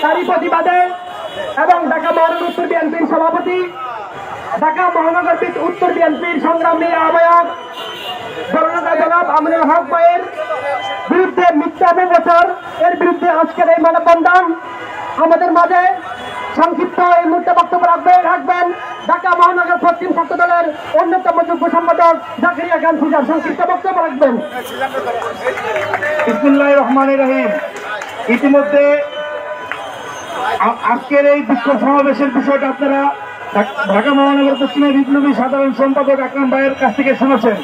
তারই প্রতিবাদে এবং ঢাকা মহানগর উত্তর বিএনপির সভাপতি, ঢাকা মহানগর উত্তর বিএনপির সংগ্রামী আহ্বায়ক জনাব আমিনুল হক ভাইয়ের বিরুদ্ধে মিথ্যা অপপ্রচার এর বিরুদ্ধে আজকের এই মানববন্ধন। আমাদের মাঝে সংক্ষিপ্ত এই মুহূর্তে বক্তব্য রাখবেন ঢাকা মহানগর পশ্চিম ছাত্র দলের অন্যতম যুগ্ম সম্পাদক জাকারিয়া খান সিজার। সংক্ষিপ্ত বক্তব্য রাখবেন। বিসমিল্লাহির রহমানির রহিম। ইতিমধ্যে আজকের এই বিক্ষোভ সমাবেশের বিষয়টা আপনারা ঢাকা মহানগর পশ্চিমের বিপ্লবী সাধারণ সম্পাদক আকরাম ভাইয়ের কাছ থেকে শুনেছেন।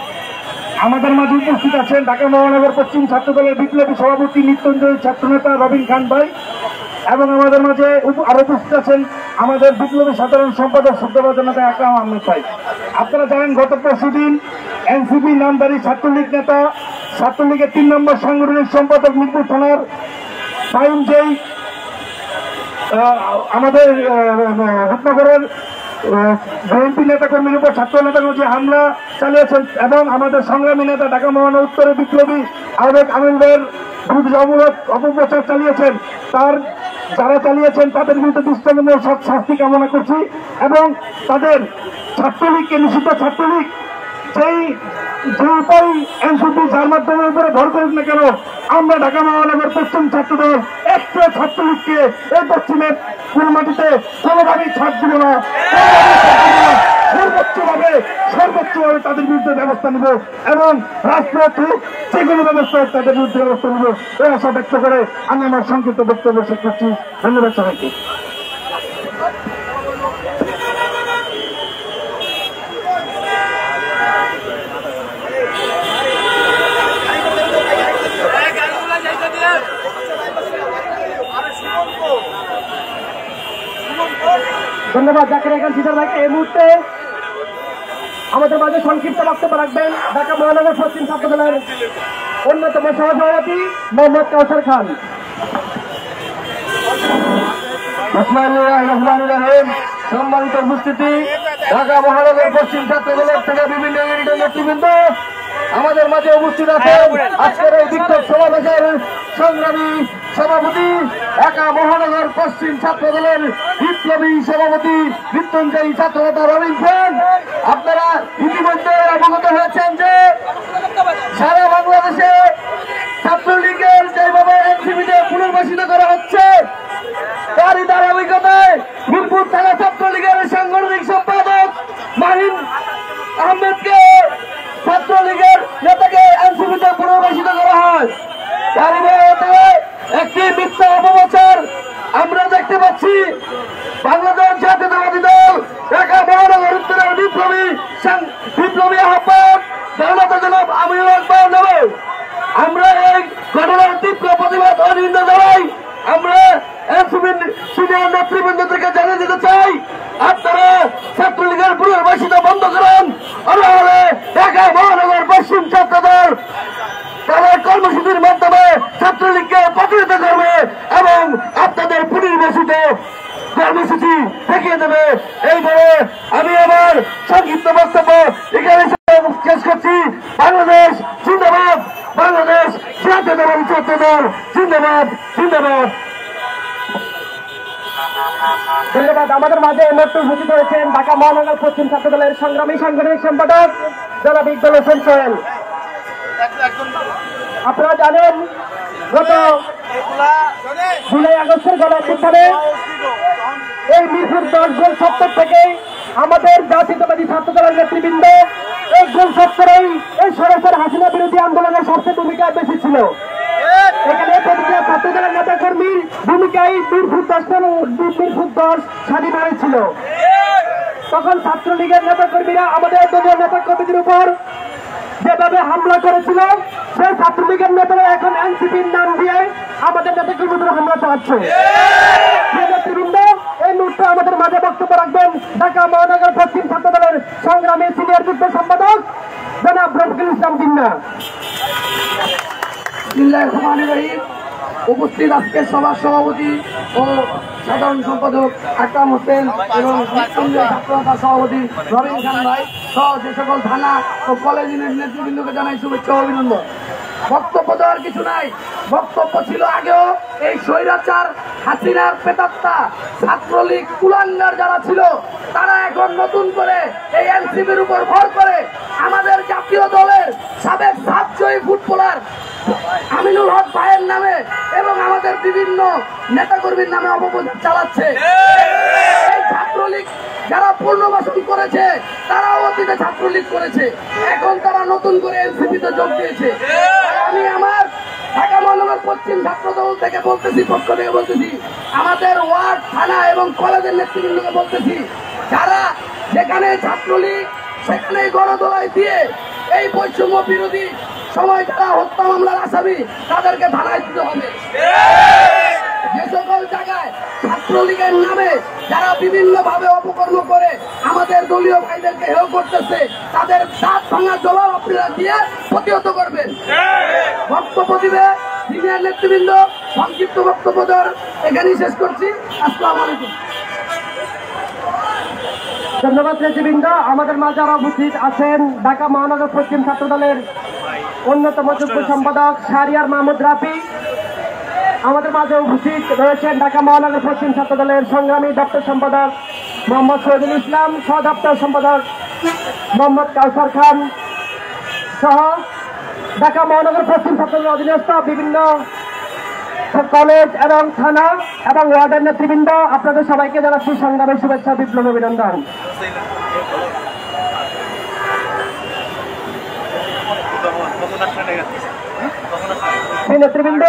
আমাদের মাঝে উপস্থিত আছেন ঢাকা মহানগর পশ্চিম ছাত্র দলের বিপ্লবী সভাপতি মৃত্যুঞ্জয় ছাত্রনেতা রবিন খান ভাই, এবং আমাদের মাঝে আরো উপস্থিত আছেন আমাদের বিপ্লবী সাধারণ সম্পাদক শ্রদ্ধাভাজন নেতা আকরাম আহমেদ ভাই। আপনারা জানেন গত পরশুদিন এনসিপি নামধারী ছাত্রলীগ নেতা, ছাত্রলীগের 3 নম্বর সাংগঠনিক সম্পাদক মিরপুর থানার টাইম যেই আমাদের রূপনগরের বিএনপি নেতা কর্মীর উপর ছাত্র নেতার যে হামলা চালিয়েছেন এবং আমাদের সংগ্রামী নেতা ঢাকা মহানগর উত্তরের বিপ্লবী আহমেদ আমিন ভাইয়ের অপপ্রচার চালিয়েছেন, যারা চালিয়েছেন তাদের বিরুদ্ধে দৃষ্টান্তমূলক শাস্তি কামনা করছি এবং তাদের ছাত্রলীগকে নিষিদ্ধ ছাত্রলীগ যে উপায় এনসিপি যার মাধ্যমে উপরে ভর করুক না কেন, আমরা ঢাকা মহানগর পশ্চিম ছাত্রদল একটা ছাত্রলীগকে এই পশ্চিমের কোন মাটিতে কোনোভাবেই ছাড় দিব না। সর্বোচ্চভাবে তাদের বিরুদ্ধে ব্যবস্থা নেব এবং রাষ্ট্রীয় যে কোনো ব্যবস্থায় তাদের বিরুদ্ধে ব্যবস্থা নেব এই আশা ব্যক্ত করে আমি আমার সংক্ষিপ্ত বক্তব্য শেষ করছি। ধন্যবাদ সবাইকে। ধন্যবাদ জাকারিয়া খান সিজার ভাইকে। এই মুহূর্তে আমাদের মাঝে সংক্ষিপ্ত বক্তব্য রাখবেন ঢাকা মহানগর পশ্চিম ছাত্র দলের অন্যতম সহসভাপতি মোহাম্মদ কাউসার খান। সম্মানিত উপস্থিতি, ঢাকা মহানগর পশ্চিম ছাত্র দলের থেকে বিভিন্ন নেতৃবৃন্দ আমাদের মাঝে উপস্থিত আছেন। আজকের এই বিক্ষোভ সমাবেশের সংগ্রামী সভাপতি ঢাকা মহানগর পশ্চিম ছাত্র দলের বিপ্লবী সভাপতি মৃত্যুঞ্জয়ী ছাত্র নেতা রবিন খান। আপনারা ইতিমধ্যে অবগত হয়েছেন যে সারা বাংলাদেশে ছাত্রলীগের যেভাবে এনসিপিতে পুনর্বাসিত করা হচ্ছে, তারই ধারাবাহিকতায় মিরপুর থানা ছাত্রলীগের সাংগঠনিক সম্পাদক মাহিন আহমেদকে ছাত্রলীগের নেতাকে এনসিপিতে পুনর্বাসিত করা হয়। তারই একটি মিথ্যা অপপ্রচার আমরা দেখতে পাচ্ছি। বাংলাদেশ জাতীয়তাবাদী দল ঢাকা মহানগর উত্তরের বিপ্লবী আহ্বায়ক জনাব আমিনুল হক ভাইয়ের নামে আমরা এই ঘটনার তীব্র প্রতিবাদ ও নিন্দা জানাই। আমরা এনসিপির সিনিয়র নেতৃবৃন্দ থেকে জানিয়ে দিতে চাই, আপনারা ছাত্রলীগের পুনর্বাসিত বন্ধ করেন, অনাহলে ঢাকা মহানগর পশ্চিম ছাত্র দল তাদের কর্মসূচির মাধ্যমে ছাত্রলীগকে প্রতিহত করবে এবং আপনাদের পুনর্বাসিত কর্মসূচি দেখিয়ে দেবে। এই বলে আমি আমার সংক্ষিপ্ত বক্তব্য এখানে শেষ করছি। বাংলাদেশ জিন্দাবাদ, বাংলাদেশ জাতীয়তাবাদী ছাত্র দল জিন্দাবাদ, জিন্দাবাদ। ধন্যবাদ। আমাদের মাঝে মৃত্যু উপস্থিত হয়েছেন ঢাকা মহানগর পশ্চিম ছাত্র দলের সংগ্রামী সাংগঠনিক সম্পাদক জনাব ইকবাল হোসেন সোহেল। আপনারা জানেন গত জুলাই আগস্টের গণঅভ্যুত্থানে এই মিরপুর 10 গোল চত্বর থেকে আমাদের জাতীয়তাবাদী ছাত্র দলের নেতৃবৃন্দ এই গোল চত্বরেই এই সরকার হাসিনা বিরোধী আন্দোলনের সবচেয়ে ভূমিকা বেশি ছিল। এখানে প্রতিটা ছাত্র দলের নেতা কর্মীর ভূমিকায় মিরপুর 10 স্বাধীন হয়েছিল। তখন ছাত্রলীগের নেতা কর্মীরা আমাদের দলীয় নেতা কর্মীদের উপর যেভাবে হামলা করেছিল, সেই ছাত্রলীগের নেতারা এখন এনসিপির নাম দিয়ে আমাদের নেতা কর্মীদের হামলা চালাচ্ছে। নেতৃবৃন্দ এই মুহূর্তে আমাদের মাঝে বক্তব্য রাখবেন ঢাকা মহানগর পশ্চিম ছাত্র দলের সংগ্রামী সিনিয়র যুগ্ম সম্পাদক জনাব রফিকুল ইসলাম জিন্না। উপস্থিত আজকের সভার সভাপতি ও সাধারণ সম্পাদক আকরাম হোসেন এবং ছাত্রনেতা সভাপতি রবিন খান ভাই সহ যে সকল থানা ও কলেজ ইউনিট নেতৃবৃন্দকে জানাই শুভেচ্ছা ও অভিনন্দন। বক্তব্য দেওয়ার কিছু নাই। বক্তব্য ছিল আগেও এই স্বৈরাচার হাসিনার প্রেতাত্মা ছাত্রলীগ কুলাঙ্গার যারা ছিল তারা এখন নতুন করে এই এনসিপির উপর ভর করে আমাদের জাতীয় দলের সাবেক সাতজয়ী ফুটবলার আমিনুল হক ভাইয়ের নামে এবং আমাদের বিভিন্ন নেতাকর্মীর নামে অপপ্রচার চালাচ্ছে। এই ছাত্রলীগ যারা পুনর্বাসন করেছে তারাও অতীতে ছাত্রলীগ করেছে, এখন তারা নতুন করে এনসিপিতে যোগ দিয়েছে। আমি আমার ঢাকা মহানগর পশ্চিম ছাত্র দল থেকে বলতেছি, পক্ষ থেকে বলতেছি, আমাদের ওয়ার্ড থানা এবং কলেজের নেতৃবৃন্দকে বলতেছি, যারা যেখানে ছাত্রলীগ সেখানে গণদোলাই দিয়ে এই বৈষম্য বিরোধী সময় যারা হত্যা মামলার আসামি তাদেরকে থানায় দিতে হবে। যে সকল জায়গায় ছাত্রলীগের নামে যারা বিভিন্ন ভাবে অপকর্ম করে আমাদের দলীয় ভাইদেরকে হেয় করতেছে তাদের দাঁত ভাঙার জবাব আপনারা দিয়ে প্রতিহত করবেন। বক্তব্য দিবে সিনিয়র নেতৃবৃন্দ। সংক্ষিপ্ত বক্তব্য দেওয়ার এখানেই শেষ করছি। আসসালামু আলাইকুম। ধন্যবাদ নেতৃবৃন্দ। আমাদের মাঝে আরো উপস্থিত আছেন ঢাকা মহানগর পশ্চিম ছাত্র দলের অন্যতম যুগ্ম সম্পাদক শাহরিয়ার মাহমুদ রাফি। আমাদের মাঝে উপস্থিত রয়েছেন ঢাকা মহানগর পশ্চিম ছাত্র দলের সংগ্রামী দপ্তর সম্পাদক মোহাম্মদ শহীদুল ইসলাম, সহ দপ্তর সম্পাদক মোহাম্মদ কাউসার খান সহ ঢাকা মহানগর পশ্চিম ছাত্র দলের অধীনস্থ বিভিন্ন কলেজ এবং থানা এবং ওয়ার্ডের নেতৃবৃন্দ, আপনাদের সবাইকে জানাচ্ছি সংগ্রামী শুভেচ্ছা, বিপ্লব অভিনন্দন। নেতৃবৃন্দ,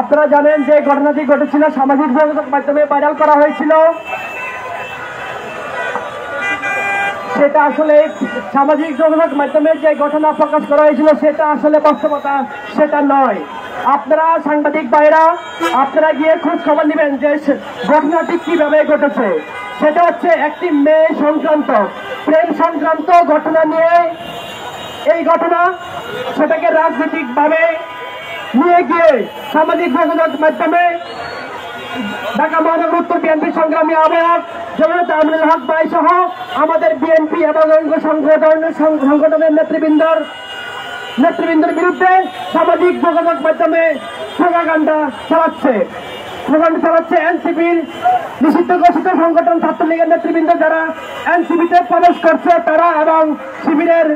আপনারা জানেন যে ঘটনাটি ঘটেছিল সামাজিক যোগাযোগ মাধ্যমে ভাইরাল করা হয়েছিল। সেটা আসলে সামাজিক যোগাযোগ মাধ্যমে যে ঘটনা প্রকাশ করা হয়েছিল সেটা আসলে বাস্তবতা সেটা নয়। আপনারা সাংবাদিক ভাইরা আপনারা গিয়ে খোঁজ খবর নেবেন যে ঘটনাটি কিভাবে ঘটেছে। সেটা হচ্ছে একটি মেয়ে সংক্রান্ত প্রেম সংক্রান্ত ঘটনা নিয়ে এই ঘটনা, সেটাকে রাজনৈতিক ভাবে নিয়ে গিয়ে সামাজিক যোগাযোগ মাধ্যমে ঢাকা মহানগর উত্তর বিএনপি সংগ্রামী আহ্বায়ক জনাব আমিনুল হক ভাই সহ আমাদের বিএনপি এবং অঙ্গ সংগঠনের নেতৃবৃন্দের বিরুদ্ধে সামাজিক যোগাযোগ মাধ্যমে প্রোপাগান্ডা চালাচ্ছে এনসিপির নিষিদ্ধ ঘোষিত সংগঠন ছাত্রলীগের নেতৃবৃন্দ যারা এনসিপিতে প্রবেশ করছে তারা এবং শিবিরের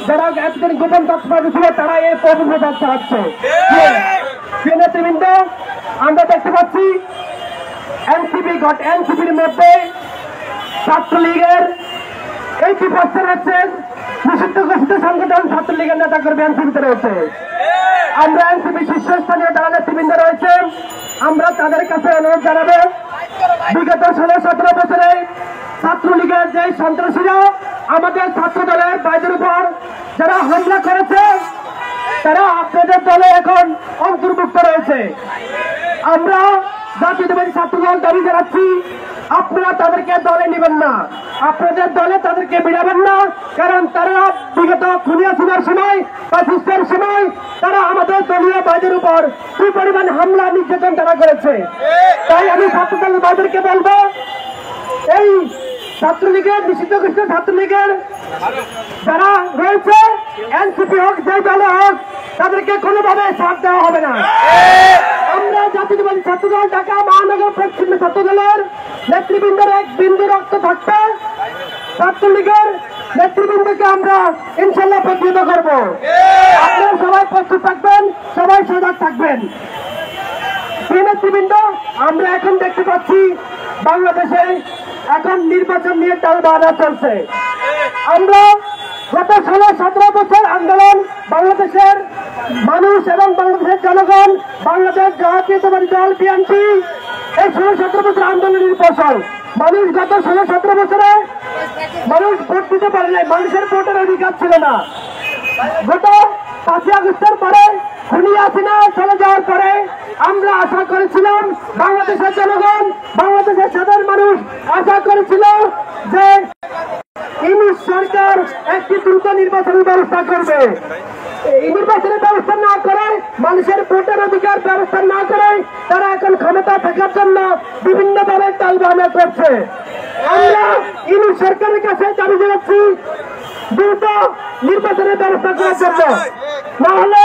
যারা এতদিন গোপন তৎপর ছিল তারা এই প্রচার চালাচ্ছে। নেতৃবৃন্দ, আমরা দেখতে পাচ্ছি এনসিপির মধ্যে ছাত্রলীগের 80% হচ্ছে নিষিদ্ধ ঘোষিত সংগঠন ছাত্রলীগের নেতা কর্মী এনসিপিতে রয়েছে। আমরা এনসিপি শীর্ষস্থানীয় যারা নেতৃবৃন্দ রয়েছে আমরা তাদের কাছে অনুরোধ জানাবো, বিগত 16-17 বছরে ছাত্রলীগের যে সন্ত্রাসীরা আমাদের ছাত্র দলের ভাইদের উপর যারা হামলা করেছে তারা আপনাদের দলে এখন অন্তর্ভুক্ত রয়েছে। আমরা জাতীয়তাবাদী ছাত্রদল দাবি জানাচ্ছি, আপনারা তাদেরকে দলে নেবেন না, আপনাদের দলে তাদেরকে বিড়াবেন না, কারণ তারা বিগত খুনিয়াছিনার সময় ফ্যাসিস্টের সময় তারা আমাদের দলীয় ভাইদের উপর কি পরিমাণ হামলা নির্যাতন তারা করেছে। তাই আমি ছাত্রদল ভাইদেরকে বলবো, এই ছাত্রলীগের নিষিদ্ধ ঘোষিত ছাত্রলীগের যারা রয়েছে এনসিপি হোক যে দলে হোক তাদেরকে কোনোভাবে সাথ দেওয়া হবে না। আমরা জাতীয়তাবাদী ছাত্রদল ঢাকা মহানগর পশ্চিম ছাত্রদলের নেতৃবৃন্দের এক বিন্দু রক্ত থাকবে ছাত্রলীগের নেতৃবৃন্দকে আমরা ইনশাল্লাহ প্রতিহত করব। আপনারা সবাই প্রস্তুত থাকবেন, সবাই সজাগ থাকবেন। নেতৃবৃন্দ, আমরা এখন দেখতে পাচ্ছি বাংলাদেশে এখন নির্বাচন নিয়ে টালবাহানা চলছে। আমরা গত 16-17 বছর আন্দোলন বাংলাদেশের মানুষ এবং বাংলাদেশের জনগণ, বাংলাদেশ জাতীয়তাবাদী দল বিএনপি এই 16-17 বছর আন্দোলনের ফসল। মানুষ গত 16-17 বছরে মানুষ ভোট দিতে পারে নাই, মানুষের ভোটের অধিকার ছিল না। গত 5 আগস্টের পরে খুনিয়াছিনা চলে যাওয়ার পরে আমরা আশা করেছিলাম, বাংলাদেশের জনগণ, বাংলাদেশের সাধারণ মানুষ আশা করেছিল যে ইউনিট সরকার একটি দ্রুত নির্বাচনের ব্যবস্থা করবে। এই নির্বাচনের ব্যবস্থা না করে, মানুষের ভোটের অধিকার ব্যবস্থা না করে তারা এখন ক্ষমতা থাকার জন্য বিভিন্নভাবে টালবাহানা করছে। আমরা ইউনিট সরকারের কাছে দাবি জানাচ্ছি, দ্রুত নির্বাচনের ব্যবস্থা করার জন্য। না হলে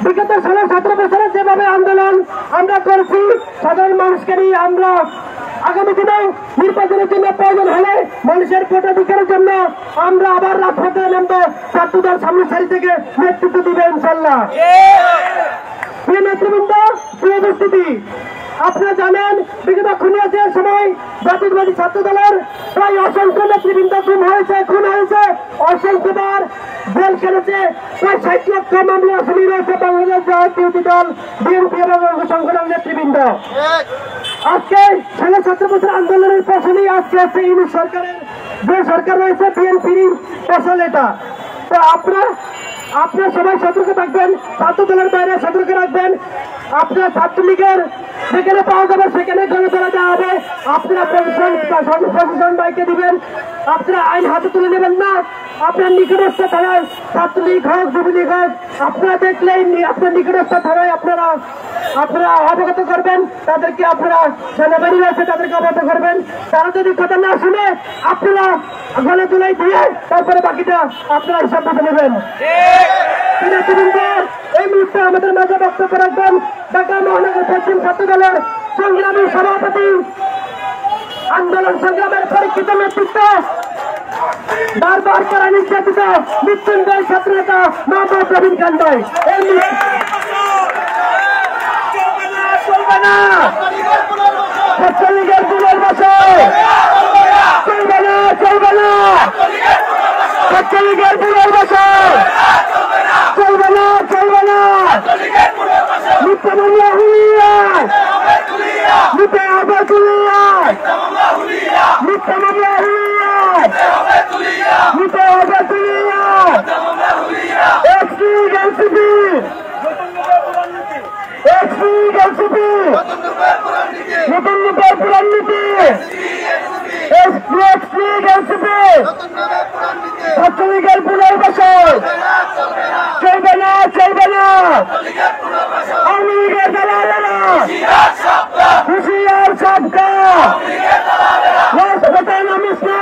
বিগত 17 বছরে যেভাবে আন্দোলন আমরা করছি, সাধারণ মানুষকে নিয়ে আমরা আগামী দিনে নির্বাচনের জন্য প্রয়োজন হলে মানুষের ভোটাধিকারের জন্য আমরা আবার রাজপথে নামবো। ছাত্রদের সামনে সারি থেকে নেতৃত্ব দিবে ইনশাল্লাহ। প্রিয় নেতৃবৃন্দ, প্রিয় উপস্থিতি, আপনারা জানেন বিগত খুনিয়াদের সময় জাতীয়তাবাদী ছাত্র দলের প্রায় অসংখ্য নেতৃবৃন্দ খুন হয়েছে, অসংখ্যবার জেল খেলেছে, প্রায় 60 লক্ষ মামলা আসামি রয়েছে বাংলাদেশ জাতীয়তাবাদী দল বিএনপি এবং অঙ্গ সংগঠনের নেতৃবৃন্দ। আজকে 17 বছর আন্দোলনের ফসলই আজকে আছে ইউনিট সরকারের যে সরকার রয়েছে বিএনপির ফসল এটা। তো আপনারা সবাই সতর্ক থাকবেন, ছাত্র দলের বাইরে সতর্ক রাখবেন। আপনার ছাত্রলীগের যেখানে পাওয়া যাবে সেখানে গড়ে তোলা দেওয়া হবে। আপনারা প্রশাসন বাইকে দিবেন, আপনারা আইন হাতে তুলে নেবেন না। আপনার নিকটস্থ থানায় ছাত্রলীগ হোক যুবলীগ হোক, আপনারা দেখলেই আপনার নিকটস্থ থানায় আপনারা অবগত করবেন। তাদেরকে আপনারা সেনাবাহিনী রয়েছে তাদেরকে অবগত করবেন। তারা যদি কথা না শুনে আপনারা গলে তুলাই দিয়ে তারপরে বাকিটা আপনারা হিসাব করে নেবেন। এই মুহূর্তে আমাদের মাঝে বক্তব্য রাখবেন ঢাকা মহানগর পশ্চিম ছাত্র দলের সংগ্রামী সভাপতি, আন্দোলন সংগ্রামের পরীক্ষিত নেতৃত্ব, বারবার করা নির্যাতিত মৃত্যুঞ্জয় ছাত্র নেতা মোহাম্মদ রবিন খান ভাই। চলবে না ছাত্রলীগের পুনর্বাসন, চলবে না ছাত্রলীগের পুনর্বাসন, চলবে না মিথ্যা মামলা হুলিয়ায়, মিথ্যা হবে তুলিয়ায়, মিথ্যা মামলা হুলিয়ায়, মিথ্যা হবে তুলিয়ায়। নতুন রূপের পুরান নীতি, ছাত্রলীগের পুনর্বাসন, চলবে না আওয়ামী লীগের দালালেরা, হুঁশিয়ার সাবকা, রাজপথে নামিস না,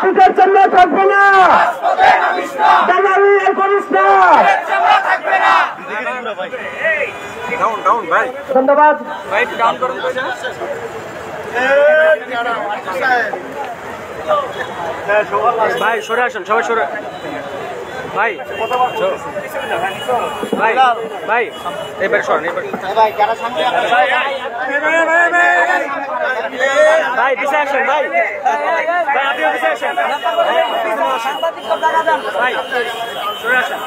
পিঠের জন্য থাকবে না, দালালি আর করিস না। ধন্যবাদ। ভাই সরে আসুন, সবাই সরে ভাই ভাই ভাই এবার সরেন, ভাই পিছে আসেন, ভাই ভাই আপনিও পিছে আসেন, ভাই সরে আসেন,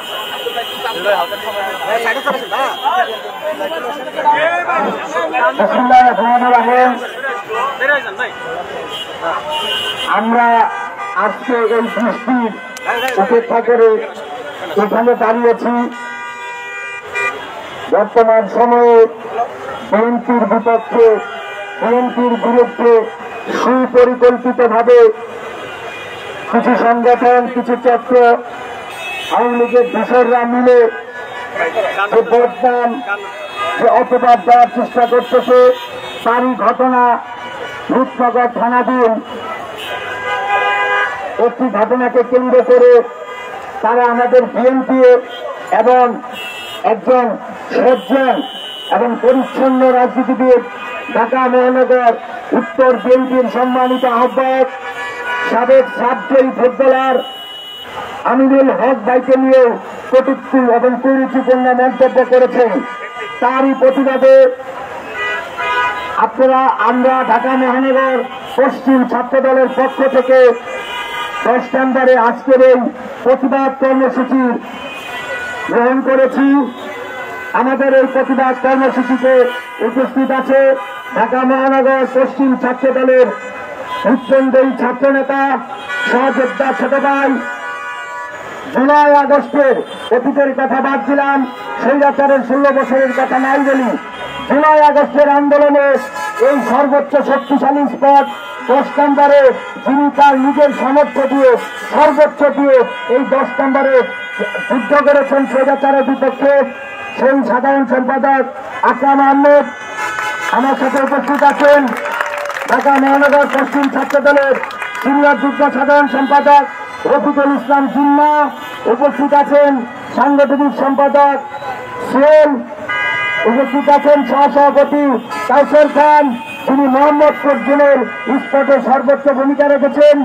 আমরা আজকে এই বৃষ্টির উপেক্ষা করে এখানে দাঁড়িয়েছি। বর্তমান সময়ে বিএনপির বিপক্ষে, বিএনপির বিরুদ্ধে সুপরিকল্পিতভাবে কিছু সংগঠন, কিছু চক্র, আওয়ামী লীগের দোসররা মিলে যে বদনাম, যে অপবাদ দেওয়ার চেষ্টা করতেছে, তারই ঘটনা রূপনগর থানাধীন একটি ঘটনাকে কেন্দ্র করে তারা আমাদের বিএনপি এবং একজন সজ্জন এবং পরিচ্ছন্ন রাজনীতিবিদ, ঢাকা মহানগর উত্তর বিএনপির সম্মানিত আহ্বায়ক, সাবেক সাবজয়ী ফুটবলার আমিনুল হক ভাইকে নিয়ে কটূক্তি এবং কুরুচিপূর্ণ মন্তব্য করেছেন। তারই প্রতিবাদে আমরা ঢাকা মহানগর পশ্চিম ছাত্র দলের পক্ষ থেকে 10 নম্বরে আজকের এই প্রতিবাদ কর্মসূচি গ্রহণ করেছি। আমাদের এই প্রতিবাদ কর্মসূচিতে উপস্থিত আছে ঢাকা মহানগর পশ্চিম ছাত্র দলের উচ্চন্দী ছাত্র নেতা সহযোদ্ধা ছোট ভাই। জুলাই আগস্টের অতীতের কথা বাদ দিলাম, স্বৈরাচারের 16 বছরের কথা নাই বলি। জুলাই আগস্টের আন্দোলনে এই সর্বোচ্চ শক্তিশালী স্পট 10 নম্বরে যিনি তার নিজের সামর্থ্য দিয়ে সর্বোচ্চ দিয়ে এই 10 নম্বরে যুদ্ধ করেছেন স্বৈরাচারের বিপক্ষে, সেই সাধারণ সম্পাদক আকরাম আহমেদ আমার সাথে উপস্থিত আছেন। ঢাকা মহানগর পশ্চিম ছাত্র দলের সিনিয়র যুগ্ম সাধারণ সম্পাদক রফিকুল ইসলাম জিন্না, উপস্থিত আছেন সাংগঠনিক সম্পাদক সোহেল, উপস্থিত আছেন সহসভাপতি কাউসার খান, যিনি মোহাম্মদপুর জেলের স্পটে সর্বোচ্চ ভূমিকা রেখেছেন।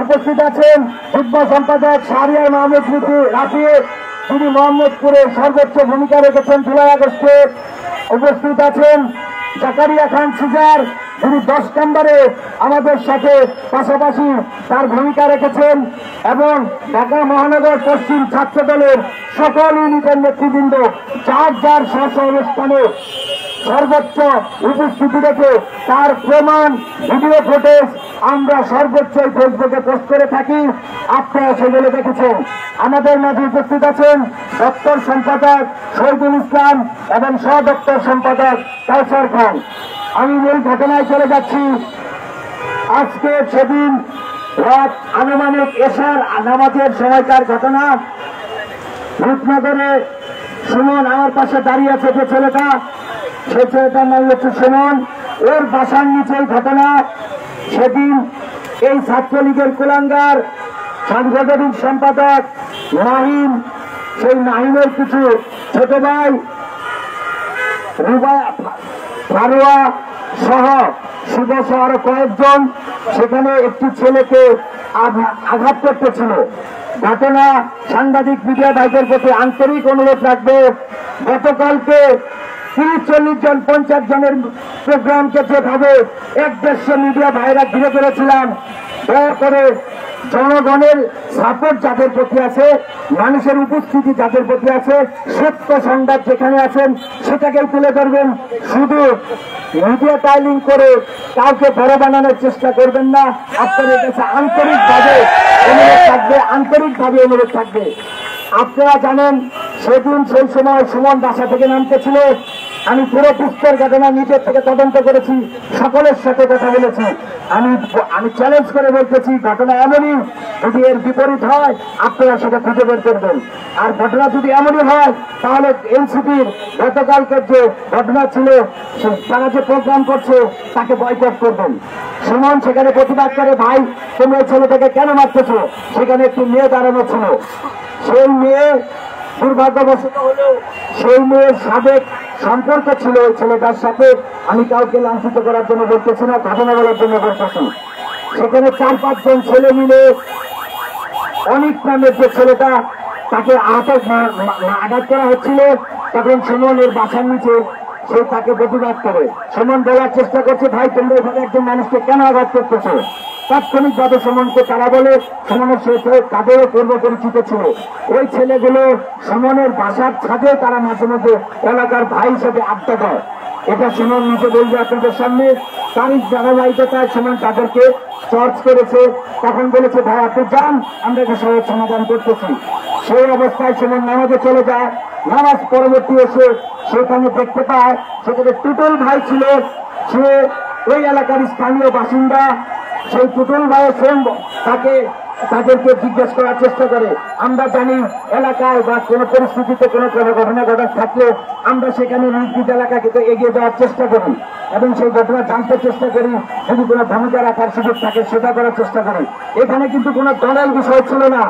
উপস্থিত আছেন যুগ্ম সম্পাদক শাহরিয়ার মাহমুদ রাফি, যিনি মোহাম্মদপুরে সর্বোচ্চ ভূমিকা রেখেছেন জুলাই আগস্টে। উপস্থিত আছেন জাকারিয়া খান সিজার, যিনি 10 নম্বরে আমাদের সাথে পাশাপাশি তার ভূমিকা রেখেছেন, এবং ঢাকা মহানগর পশ্চিম ছাত্র দলের সকল ইউনিটের নেতৃবৃন্দ যার যার স্ব অবস্থানে সর্বোচ্চ উপস্থিতি রেখে তার প্রমাণ ভিডিও ফুটেজ আমরা সর্বোচ্চ ফেসবুকে পোস্ট করে থাকি। আপনারা সেগুলো দেখেছেন। আমাদের মাঝে উপস্থিত আছেন দপ্তর সম্পাদক শহীদুল ইসলাম এবং সহ-দপ্তর সম্পাদক কাউসার খান। আমি মূল ঘটনায় চলে যাচ্ছি। আজকে সেদিন রাত আনুমানিক এশার নামাজের সময়কার ঘটনা। রূপনগরে সুমন আমার পাশে দাঁড়িয়ে আছে যে ছেলেটা, সেই ছেলেটার নাম হচ্ছে সুমন, ওর বাসার নিচেই ঘটনা। সেদিন এই ছাত্রলীগের কুলাঙ্গার সাংগঠনিক সম্পাদক নাহিম, সেই নাহিমের কিছু ছোট ভাই ফারুয়া সহ শিব সহ আরো কয়েকজন সেখানে একটি ছেলেকে আঘাত করতেছিল। ঘটনা সাংবাদিক মিডিয়া ভাইদের প্রতি আন্তরিক অনুরোধ রাখবে, গতকালকে 30-40 জন 50 জনের প্রোগ্রামকে যেভাবে 1-150 মিডিয়া ভাইরা ঘিরে ফেলেছিলাম, দয়া করে জনগণের সাপোর্ট যাদের প্রতি আছে, মানুষের উপস্থিতি যাদের প্রতি আছে, সত্য সংবাদ যেখানে আছেন সেটাকেই তুলে ধরবেন। শুধু মিডিয়া টাইলিং করে কাউকে বড় বানানোর চেষ্টা করবেন না। আপনাদের কাছে আন্তরিকভাবে অনুরোধ থাকবে। আপনারা জানেন সেদিন সেই সময় সুমন বাসা থেকে নামতেছিল। আমি পুরো পুস্তর ঘটনা নিজের থেকে তদন্ত করেছি, সকলের সাথে কথা বলেছি। আমি চ্যালেঞ্জ করে বলতেছি, ঘটনা এমনই, যদি এর বিপরীত হয় আপনারা সেটা খুঁজে বের করবেন। আর ঘটনা যদি এমনই হয় তাহলে এনসিপির গতকালকের যে ঘটনা ছিল, তারা যে প্রোগ্রাম করছে তাকে বয়কট করবেন। সুমন সেখানে প্রতিবাদ করে, ভাই তুমি ওই ছেলেটাকে কেন মারতেছো? সেখানে একটি মেয়ে দাঁড়ানো ছিল। সেই মেয়ে দুর্ভাগ্যবশত হলেও সেই মেয়ের সাবেক সম্পর্ক ছিল ওই ছেলেটার সাথে। আমি কাউকে লাঞ্ছিত করার জন্য বলতেছি না, ঘটনা বলার জন্য বলতেছি। সেখানে 4-5 জন ছেলে মিলে অনেক নামের যে ছেলেটা, তাকে আঘাত করা হচ্ছিল। তখন সুমনের বাসার নিচে সে তাকে প্রতিবাদ করে। সুমন বলার চেষ্টা করছে, ভাই তোমরা এখানে একজন মানুষকে কেন আঘাত করতেছো? তাৎক্ষণিকভাবে সুমনকে তারা বলে, সুমনের সাথে তাদেরও পূর্ব পরিচিত ছিল। ওই ছেলেগুলো সুমনের বাসার ছাদে তারা মাঝে মাঝে এলাকার ভাই হিসেবে আড্ডা দেয়। এটা সুমন নিজে বলবে আপনাদের সামনে। তারই ধারাবাহিকতায় সুমন তাদেরকে চর্চ করেছে। তখন বলেছে, ভাই আপনি যান, আমরা এটা সহজ সমাধান করতেছি। সেই অবস্থায় সুমন নামাজে চলে যায়। নামাজ পরবর্তী এসে সেখানে দেখতে পায় সেখানে টুটুল ভাই ছিল, সে ওই এলাকার স্থানীয় বাসিন্দা। সেই টুটুল ভাইয়ের ফ্রেন্ড তাদেরকে জিজ্ঞেস করার চেষ্টা করে। আমরা জানি এলাকায় বা কোনো পরিস্থিতিতে কোনো ঘটনা ঘটার থাকলে আমরা সেখানে নিজ এলাকাকে এগিয়ে যাওয়ার চেষ্টা করি এবং সেই ঘটনা জানতে চেষ্টা করি। যদি কোনো ভূমিকা রাখার সুযোগ থাকে সেটা করার চেষ্টা করি। এখানে কিন্তু কোনো দলের বিষয় ছিল না।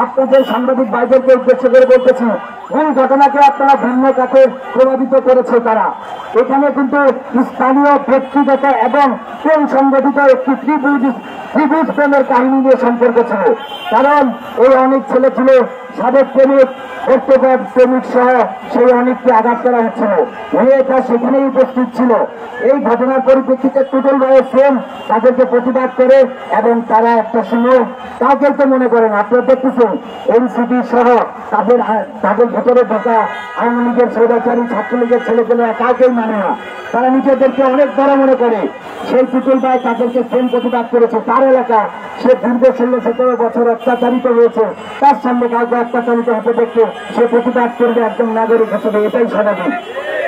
আপনাদের সাংবাদিক ভাইদেরকে উদ্দেশ্য করে বলতেছি, এই ঘটনাকে আপনারা ভিন্ন কাছে প্রভাবিত করেছে তারা। এখানে কিন্তু স্থানীয় ব্যক্তিগত এবং প্রেম সংগঠিত একটি ত্রিভুজ প্রেমের কাহিনী নিয়ে সম্পর্ক ছিল। কারণ এই অনেক ছেলে ছিল সাবেক প্রেমিক, ব্যক্তিগত প্রেমিক সহ সেই অনেককে আঘাত করা হচ্ছিল। মেয়েটা সেখানেই উপস্থিত ছিল। এই ঘটনার পরিপ্রেক্ষিতে টুটুল ভাইয়ের ফ্রেন্ড তাদেরকে প্রতিবাদ করে এবং তারা একটা সময় কাউকে তো মনে করেন, আপনারা দেখতেছেন এনসিপি সহ তাদের ভেতরে ঢোকা আওয়ামী লীগের সৌদাচারী ছাত্রলীগের ছেলেপেলেরা কাউকেই মানে না। তারা নিজেদেরকে অনেক বড় মনে করে। সেই টুটুল ভাই তাদেরকে ফ্রেন্ড প্রতিবাদ করেছে। তার এলাকা, সে দীর্ঘ 16-17 বছর অত্যাচারিত হয়েছে। তার সামনে কাউকে অত্যাচারিত হতে দেখতে সে প্রতিবাদ করবে একজন নাগরিক হিসেবে, এটাই স্বাভাবিক।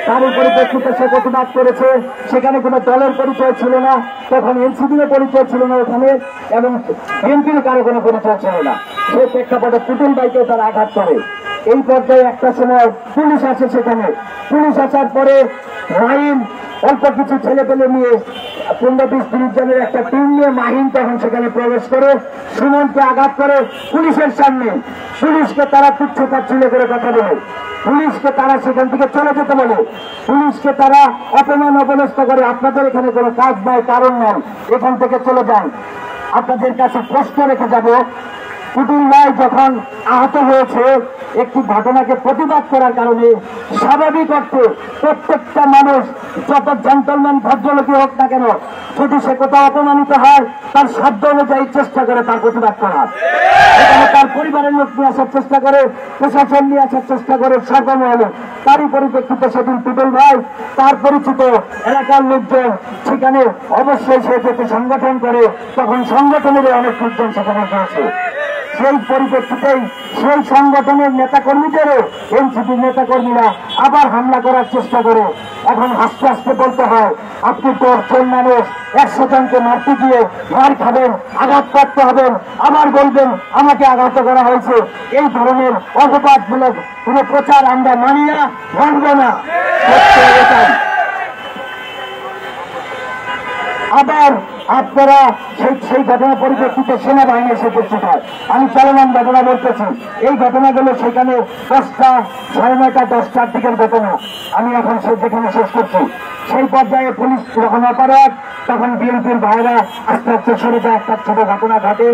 তার পরিপ্রেক্ষিতে সে প্রতিবাদ করেছে। সেখানে কোনো দলের পরিচয় ছিল না, তখন এনসিপির পরিচয় ছিল না ওখানে, এবং বিএনপির কারো কোনো পরিচয় ছিল না। সেই প্রেক্ষাপটে টুটুল ভাইকে তারা আঘাত করে। এই পর্যায়ে একটা সময় পুলিশ আসে। সেখানে পুলিশ আসার পরে রাহিম অল্প কিছু ছেলে পেলে নিয়ে 15-20 জনের একটা টিম নিয়ে মাহিন তখন সেখানে প্রবেশ করে সুমনকে আঘাত করে পুলিশের সামনে। পুলিশকে তারা তুচ্ছ-তাচ্ছিল্য করে কথা বলে, পুলিশকে তারা সেখান থেকে চলে যেতে বলে, পুলিশকে তারা অপমান অপদস্থ করে। আপনাদের এখানে কোনো কাজ নাই, কারণ নাই, এখান থেকে চলে যান। আপনাদের কাছে প্রশ্ন রেখে যাব, পুতুল রায় যখন আহত হয়েছে একটি ঘটনাকে প্রতিবাদ করার কারণে স্বাভাবিক অর্থে প্রত্যেকটা মানুষ যত জেন্টলম্যান ভদ্রলোকই হোক না কেন, যদি সে কোথাও অপমানিত হয় তার সাধ্য অনুযায়ী চেষ্টা করে তার প্রতিবাদ করার। এখানে তার পরিবারের লোক নিয়ে আসার চেষ্টা করে, প্রশাসন নিয়ে আসার চেষ্টা করে, সর্বমহলে। তারই পরিপ্রেক্ষিতে সেদিন পুতুল ভাই তার পরিচিত এলাকার লোকজন সেখানে অবশ্যই সে যেতে সংগঠন করে, তখন সংগঠনের অনেক লোকজন সেখানে গিয়েছে। সেই পরিপ্রেক্ষিতেই সেই সংগঠনের নেতাকর্মীদেরও এনসিপির নেতাকর্মীরা আবার হামলা করার চেষ্টা করে। এখন আস্তে আস্তে বলতে হয়, আপনি তো চোর মানুষ, 100 জনকে মারতে দিয়ে মার খাবেন, আঘাতপ্রাপ্ত হবেন, আবার বলবেন আমাকে আঘাত করা হয়েছে। এই ধরনের অপবাদমূলক কোন প্রচার আমরা মানি না, মানব না। আবার আপনারা সেই ঘটনা পরিপ্রেক্ষিতে সেনাবাহিনী এসে উপস্থিত হয়। আমি চলমান ঘটনা বলতেছি, এই ঘটনাগুলো সেখানে 10টা, 9:30, 10টার দিকের ঘটনা। আমি এখন যেখানে শেষ করছি, সেই পর্যায়ে পুলিশ যখন অপরাধ, তখন বিএনপির ভাইরা আস্তে আস্তে সরে যায়, একটা ছোট ঘটনা ঘটে।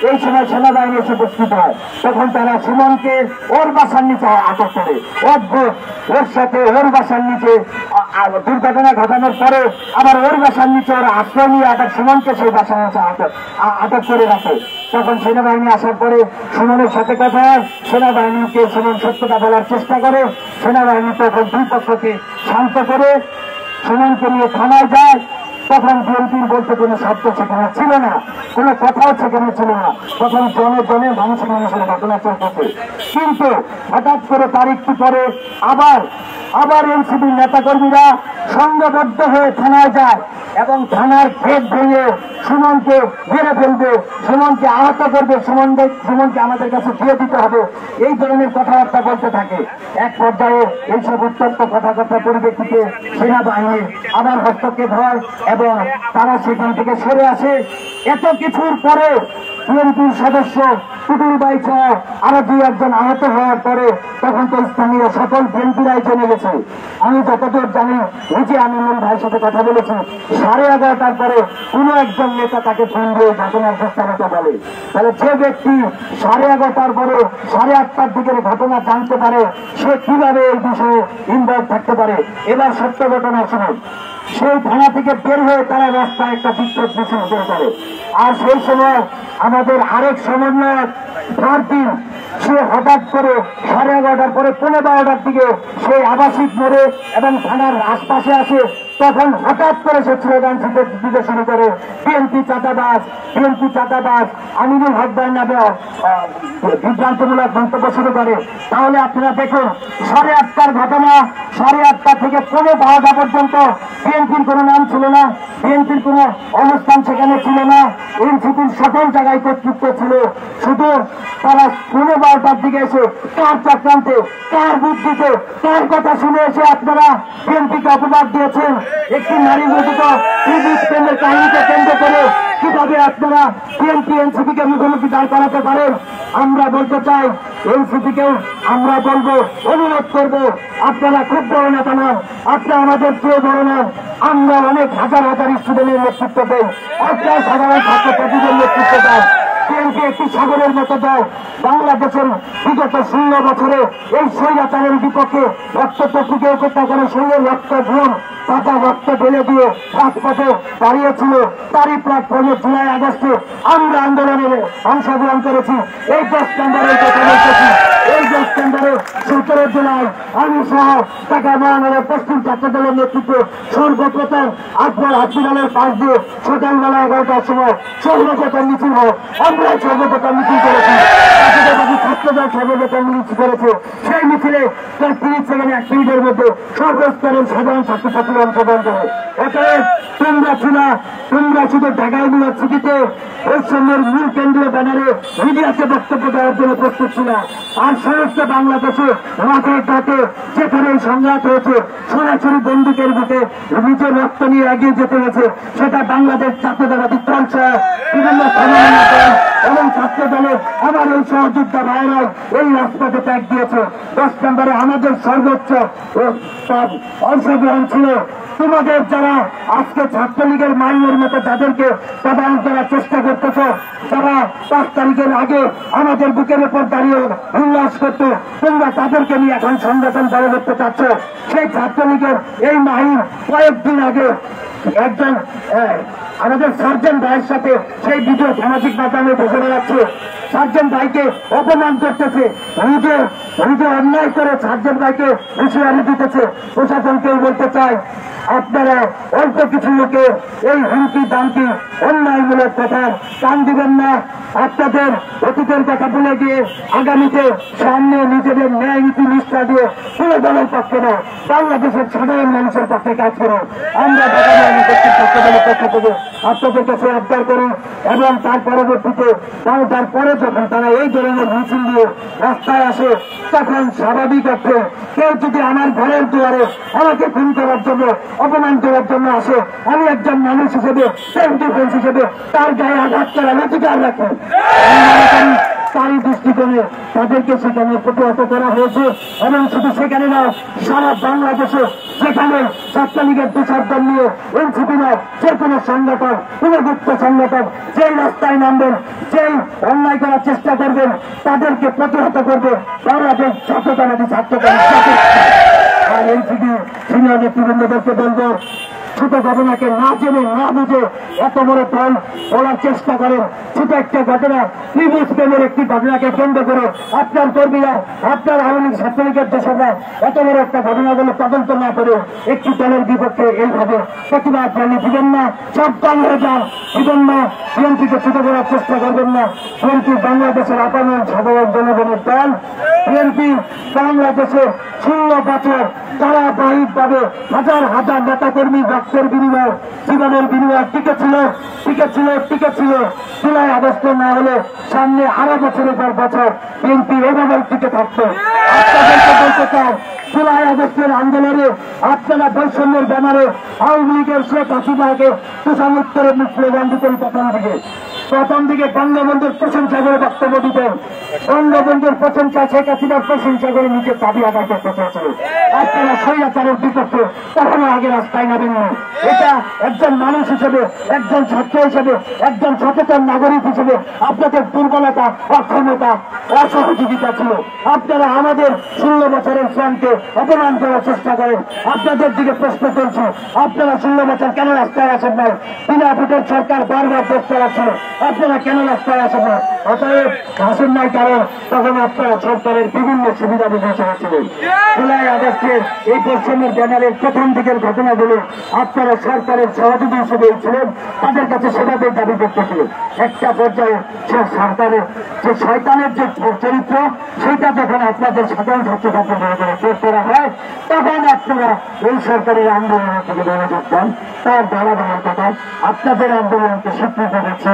এই সময় সেনাবাহিনী এসে উপস্থিত হয়, তখন তারা সুমনকে ওর বাসার নিচে আটক করে। অদ্ভুত, ওর সাথে ওর বাসার নিচে দুর্ঘটনা ঘটানোর পরে আবার ওর বাসার নিচে ওরা আশ্রয় নিয়ে সুমনকে সেই বাসার নিচে আটক করে রাখে। তখন সেনাবাহিনী আসার পরে সুমনের সাথে কথা হয়, সেনাবাহিনীকে সুমন সত্যতা বলার চেষ্টা করে। সেনাবাহিনী তখন দুই পক্ষকে শান্ত করে সুমনকে নিয়ে থানায় যায়। তখন বিএনপির বলতে কোনো শব্দ সেখানে ছিল না, কোনো কথাও সেখানে ছিল না। তখন জনে জনে মানুষের ঘটনা চলতেছে। কিন্তু হঠাৎ করে তার একটু পরে আবার এনসিপির নেতাকর্মীরা সংঘবদ্ধ হয়ে থানায় যায় এবং থানার গেট ভেঙে সুমনকে মেরে ফেলবে, সুমনকে আহত করবে, সুমনকে আমাদের কাছে দিয়ে দিতে হবে, এই ধরনের কথাবার্তা বলতে থাকে। এক পর্যায়ে এইসব অত্যন্ত কথাবার্তা পরিপ্রেক্ষিতে সেনাবাহিনীর আবার হস্তক্ষেপ হয় এবং তারা সেখান থেকে সরে আসে। এত কিছুর পরে বিএনপির সদস্য পুতুল বাই সহ আরো 2-1 আহত হওয়ার পরে তখন তো স্থানীয় সকল বিএনপিরাই জেনে গেছে। আমি যতদূর জানি, নিজে আমিনুল ভাইয়ের সাথে কথা বলেছি, 11:30টার পরে কোনো একজন নেতা তাকে ফোন দিয়ে ঘটনার বিস্তারিত বলে। তাহলে যে ব্যক্তি 11:30টার পরে 8:30টার দিকের ঘটনা জানতে পারে, সে কিভাবে এই বিষয়ে ইনভলভ থাকতে পারে? এবার সত্য ঘটনা শুনুন। সেই থানা থেকে বের হয়ে তারা রাস্তায় একটা বিক্ষোভ মিছিল শুরু করে। আর সেই সময় আমাদের আরেক সমন্বয়ক ফারদিন, সে হঠাৎ করে 11:30টার পরে 12:15টার দিকে সেই আবাসিক মোড়ে এবং থানার আশপাশে আসে। তখন হঠাৎ করে সে স্লোগান দিতে শুরু করে, বিএনপি চাঁদাবাজ, বিএনপি চাঁদাবাজ, আমিনুল হক ভাই নামে বিভ্রান্তমূলক মন্তব্য শুরু করে। তাহলে আপনারা দেখুন, 8:30টার ঘটনা, 8:30টা থেকে 12:15 পর্যন্ত বিএনপির কোনো নাম ছিল না, বিএনপির কোনো অনুষ্ঠান সেখানে ছিল না, এনসিপির সকল জায়গায় কর্তৃত্ব ছিল। শুধু তারা 12:15টার দিকে এসে কার চক্রান্তে, কার বুদ্ধিতে, কার কথা শুনে এসে আপনারা বিএনপিকে অপবাদ দিয়েছেন। একটি নারী গঠিত প্রেমের কাহিনীকে কেন্দ্র করে কিভাবে আপনারা বিএনপি এনসিপিকে মুখোমুখি দাঁড় করাতে পারেন? আমরা বলতে চাই, এনসিপিকেও আমরা বলবো, অনুরোধ করবো, আপনারা খুব বড় নেতা নন, আপনারা আমাদের চেয়ে বড় নন। আমরা অনেক হাজার হাজার স্টুডেন্টের নেতৃত্ব দেই, আপনারা সাধারণ ছাত্রছাত্রীদের নেতৃত্ব দেয়। বিএনপি একটি সাগরের মতো দল। বাংলাদেশের বিগত 16 বছরে এই স্বৈরাচারের বিপক্ষে রক্তচক্ষুকে উপেক্ষা করে শরীরের রক্ত ঘুম পাতা রক্ত ঢেলে দিয়ে রাজপথে দাঁড়িয়েছিল। তারই প্ল্যাটফর্মে জুলাই আগস্টে আমরা আন্দোলনে অংশগ্রহণ করেছি। এই 10 নম্বরের কথা বলতেছি। এই 10 নম্বরে 17 জুলাই আমি সহ ঢাকা মহানগর পশ্চিম ছাত্র দলের নেতৃত্বে সর্বপ্রথম আকবর হসপিটালের পাশ দিয়ে সকালবেলা 11টার সময় সর্বপ্রথম মিছিল হয়। আমরা সর্বপ্রথম মিছিল করেছি, ছাত্রদল সর্বপ্রথম মিছিল করেছে। সেই মিছিলে 30 সেকেন্ড 1 মিনিটের মধ্যে সর্বস্তরের সাধারণ ছাত্রছাত্রীরা অংশগ্রহণ করে। অতএব তোমরা শুধু ঢাকা ইউনিভার্সিটিতে বৈষম্যের মূল কেন্দ্রীয় ব্যানারে মিডিয়াকে বক্তব্য দেওয়ার জন্য প্রস্তুত ছিল, আর সমস্ত বাংলাদেশ বাংলাদেশে রাতে ঘাটে যেখানে সংঘাত হয়েছে, সরাসরি বন্দুকের বুকে নিজের রক্ত নিয়ে এগিয়ে যেতে হয়েছে, সেটা বাংলাদেশ জাতীয়তাবাদী দল বিভিন্ন এবং ছাত্র দলের আমার এই সহযোদ্ধা ভাইরাই এই রাজপথে ত্যাগ দিয়েছে। 10 নম্বরে আমাদের সর্বোচ্চ অংশগ্রহণ ছিল। তোমাদের যারা আজকে ছাত্রলীগের মাইনের মতো যাদেরকে প্রদান করার চেষ্টা করতেছ, যারা 5 তারিখের আগে আমাদের বুকের উপর দাঁড়িয়ে উল্লাস করত, তোমরা তাদেরকে নিয়ে এখন সংগঠন বড় করতে চাচ্ছ। সেই ছাত্রলীগের এই মাহিন কয়েকদিন আগে একজন আমাদের সার্জন ভাইয়ের সাথে সেই ভিডিও সামাজিক মাধ্যমে বসে বেড়াচ্ছে, সার্জন ভাইকে অপমান করতেছে, নিজে অন্যায় করে সার্জন ভাইকে হুঁশিয়ারি দিতেছে। প্রশাসনকেও বলতে চাই, আপনারা অল্প কিছু লোকে এই হুমকি দামকি অন্যায়মূলক কথা কান দিবেন না। আপনাদের অতীতের কথা বলে দিয়ে আগামীতে সামনে নিজেদের ন্যায় নীতি নিষ্ঠা দিয়ে পুরো দলের পক্ষে না, বাংলাদেশের সাধারণ মানুষের পক্ষে কাজ করুন। আমরা পক্ষ থেকে আপনাদের কাছে আবদার করি এবং তার পরবর্তীতে তারপরে যখন তারা এই ধরনের মিছিল দিয়ে রাস্তায় আসে, তখন স্বাভাবিক অর্থে কেউ যদি আমার ঘরের দুয়ারে আমাকে খুন করার জন্য, অপমান করার জন্য আসে, আমি একজন মানুষ হিসেবে, সেলফ ডিফেন্স হিসেবে তার গায়ে আঘাত করার অধিকার রাখি। তারই দৃষ্টিকোণে তাদেরকে সেখানে প্রতিহত করা হয়েছে এবং শুধু সেখানে না, সারা বাংলাদেশে যেখানে ছাত্রলীগের দুঃসাধ্য নিয়ে এনসিপি নয়, যে কোনো সংগঠন, কোন গুপ্ত সংগঠন যেই রাস্তায় নামবেন, যেই অন্যায় করার চেষ্টা করবেন, তাদেরকে প্রতিহত করবে বাংলাদেশ জাতীয়তাবাদী ছাত্র দল। আর এনসিপি সিনিয়র নেতৃবৃন্দদেরকে বলবো, ছোট ঘটনাকে না জেনে না বুঝে এত বড় দল বলার চেষ্টা করেন। ছোট একটা ঘটনা, ত্রিভুজ প্রেমের একটি ঘটনাকে কেন্দ্র করে আপনার কর্মীরা, আপনার আওয়ামী ছাত্রলীগের দোষরা এত বড় একটা ঘটনাগুলো তদন্ত না করে একটি দলের বিপক্ষে এইভাবে প্রতিবাদ জানিয়ে দিবেন না। সব কামড়ে যান, দিবেন না। বিএনপিকে ছোট করার চেষ্টা করবেন না। বিএনপি বাংলাদেশের আপামর সাধারণ জনগণের দল। বিএনপি বাংলাদেশে 16 বছর ধারাবাহিকভাবে হাজার হাজার নেতা কর্মী রক্তের বিনিময়, জীবনের বিনিময় টিকে ছিল। জুলাই আগস্ট না হলে সামনে আরো বছরের পর বছর বিএনপি এভাবে টিকে থাকতো। আপনাদেরকে বলতে চাই, জুলাই আগস্টের আন্দোলনে আপনারা বৈষম্যের ব্যানারে আওয়ামী লীগের শেখ হাসিনাকে তুষামুত্তরের স্লোগান দিতেন। প্রথম দিকে বঙ্গবন্ধুর প্রশংসা করে বক্তব্য দিতেন, বঙ্গবন্ধুর প্রশংসা, শেখ হাসিনার প্রশংসা করে নিজের দাবি আদায় করতে চেয়েছিল। আপনারা স্বৈরাচারের বিপক্ষে কখনো আগে রাস্তায় নামেননি। এটা একজন মানুষ হিসেবে, একজন ছাত্র হিসেবে, একজন সচেতন নাগরিক হিসেবে আপনাদের দুর্বলতা, অক্ষমতা, অসহযোগিতা ছিল। আপনারা আমাদের 16 বছরের শ্রমকে অপমান করার চেষ্টা করেন। আপনাদের দিকে প্রশ্ন করছি, আপনারা 16 বছর কেন রাস্তায় আসেন নাই? বিনা ভোটের সরকার বারবার দেশ চালাচ্ছিল, আপনারা কেন রাস্তায় আসেন না? অতএব আসেন নাই কারণ তখন আপনারা সরকারের বিভিন্ন সুবিধা বুঝে ছিলেন। জুলাই আগস্টের এই বৈষম্যের ব্যানারের প্রথম দিকের ঘটনাগুলো আপনারা সরকারের সহযোগী হিসেবে ছিলেন, তাদের কাছে সেভাবে দাবি করতেছিলেন। একটা পর্যায়ে সে সরকারের যে শয়তানের যে চরিত্র, সেটা যখন আপনাদের সাধারণ ছাত্রছাত্রীদের প্রয়োগ করা হয়, তখন আপনারা এই সরকারের আন্দোলনের থেকে মনোযোগ দেন। তার ধারাবাহিকতায় আপনাদের আন্দোলনকে স্বীকৃতি দিচ্ছে,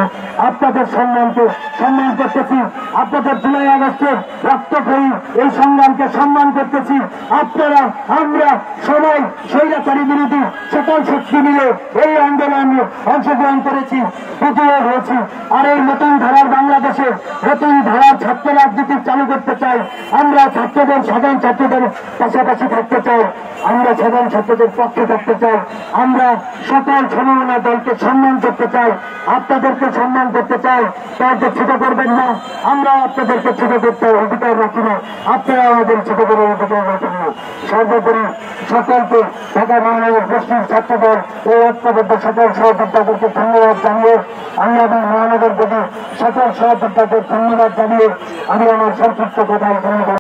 আপনাদের সম্মানকে সম্মান করতেছি, আপনাদের জুলাই আগস্টের রক্তক্ষয়ী এই সংগ্রামকে সম্মান করতেছি। আপনারা, আমরা সবাই স্বৈরাচারী বিরোধী সকল শক্তি মিলে এই আন্দোলনে অংশগ্রহণ করেছি, বিজয়ী হয়েছি। আর এই নতুন ধারার বাংলাদেশে নতুন ধারার ছাত্র রাজনীতি চালু করতে চাই। আমরা ছাত্রদের, সাধারণ ছাত্রদের পাশাপাশি থাকতে চাই, আমরা সাধারণ ছাত্রদের পক্ষে থাকতে চাই, আমরা সকল সমন্বয় দলকে সম্মান করতে চাই, আপনাদেরকে সম্মান করতে চাই। তাদের ছোট করবেন না, আমরা আপনাদেরকে ছোট করতে অধিকার রাখি না, আপনারা আমাদের ছোট করার অধিকার রাখেন না। সর্বোপরি সকলকে ঢাকা মহানগর পশ্চিম ছাত্রদল ও ঐক্যবদ্ধ সকল সহযোদ্ধাদেরকে ধন্যবাদ জানিয়ে, আমি আমার মহানগর প্রতি সকল সহযোদ্ধাদের ধন্যবাদ জানিয়ে আমি আমার সংক্ষিপ্ত কথা